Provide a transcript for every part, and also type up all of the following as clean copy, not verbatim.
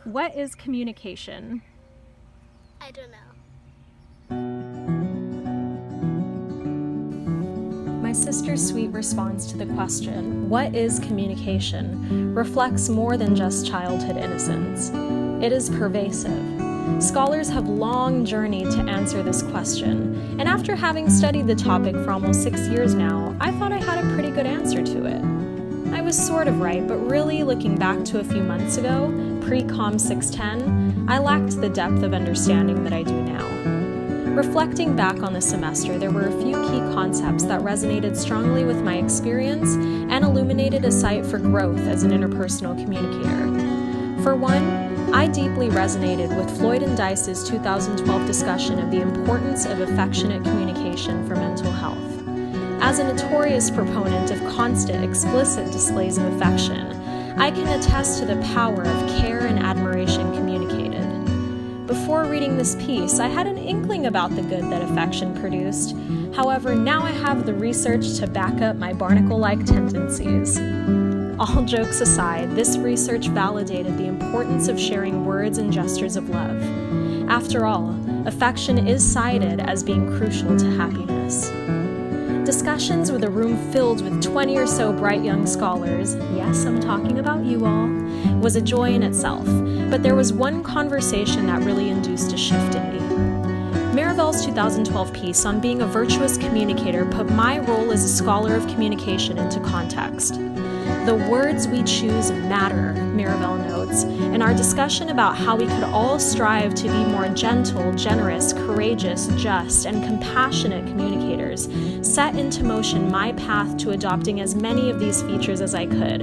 What is communication? I don't know. My sister's sweet response to the question, what is communication, reflects more than just childhood innocence. It is pervasive. Scholars have long journeyed to answer this question, and after having studied the topic for almost 6 years now, I thought I had a pretty good answer to it. I was sort of right, but really looking back to a few months ago, pre-COMM 610, I lacked the depth of understanding that I do now. Reflecting back on the semester, there were a few key concepts that resonated strongly with my experience and illuminated a sight for growth as an interpersonal communicator. For one, I deeply resonated with Floyd and Dice's 2012 discussion of the importance of affectionate communication for mental health. As a notorious proponent of constant, explicit displays of affection, I can attest to the power of care and admiration communicated. Before reading this piece, I had an inkling about the good that affection produced. However, now I have the research to back up my barnacle-like tendencies. All jokes aside, this research validated the importance of sharing words and gestures of love. After all, affection is cited as being crucial to happiness. Discussions with a room filled with 20 or so bright young scholars, yes, I'm talking about you all, was a joy in itself, but there was one conversation that really induced a shift in me. Marivell's 2012 piece on being a virtuous communicator put my role as a scholar of communication into context. The words we choose matter, Marivell notes, and our discussion about how we could all strive to be more gentle, generous, courageous, just, and compassionate communicators set into motion my path to adopting as many of these features as I could.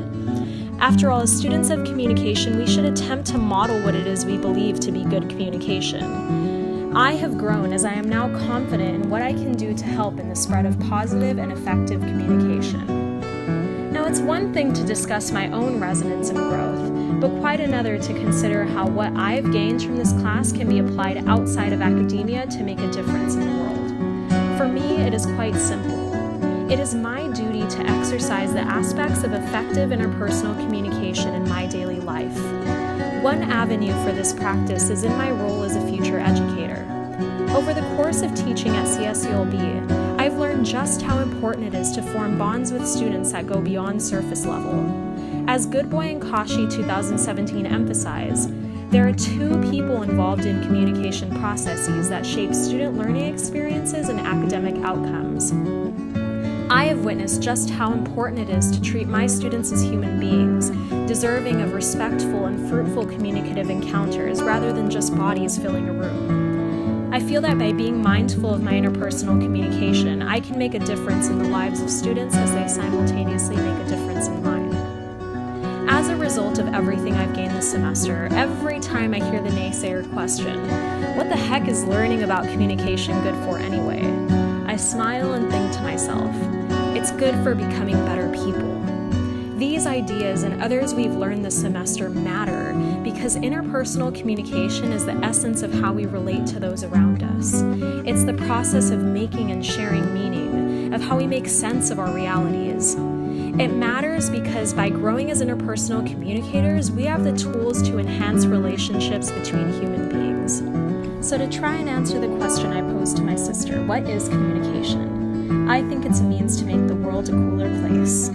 After all, as students of communication, we should attempt to model what it is we believe to be good communication. I have grown as I am now confident in what I can do to help in the spread of positive and effective communication. Now, it's one thing to discuss my own resonance and growth, but quite another to consider how what I've gained from this class can be applied outside of academia to make a difference in the world. For me, it is quite simple. It is my duty to exercise the aspects of effective interpersonal communication in my daily life. One avenue for this practice is in my role as a future educator. Over the course of teaching at CSULB, I've learned just how important it is to form bonds with students that go beyond surface level. As Goodboy and Kashi 2017 emphasize, there are two people involved in communication processes that shape student learning experiences and academic outcomes. I have witnessed just how important it is to treat my students as human beings, deserving of respectful and fruitful communicative encounters rather than just bodies filling a room. I feel that by being mindful of my interpersonal communication, I can make a difference in the lives of students as they simultaneously make a difference in mine. As a result of everything I've gained this semester, every time I hear the naysayer question, what the heck is learning about communication good for anyway? I smile and think to myself, it's good for becoming better people. These ideas and others we've learned this semester matter because interpersonal communication is the essence of how we relate to those around us. It's the process of making and sharing meaning, of how we make sense of our realities. It matters because by growing as interpersonal communicators, we have the tools to enhance relationships between human beings. So to try and answer the question I posed to my sister, what is communication? I think it's a means to make the world a cooler place.